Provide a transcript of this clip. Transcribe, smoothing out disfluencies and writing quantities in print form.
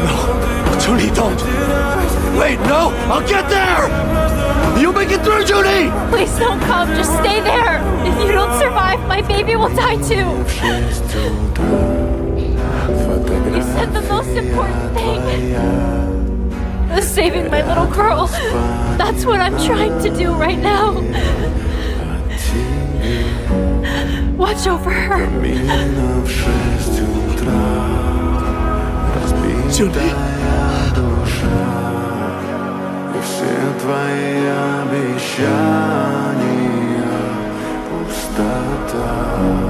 No, Jun-hee, don't. Wait, no, I'll get there! You'll make it through, Jun-hee! Please don't come, just stay there. If you don't survive, my baby will die too. You said the most important thing. Saving my little girl. That's what I'm trying to do right now. Watch over her. Jun-hee. Все твои обещания пустота.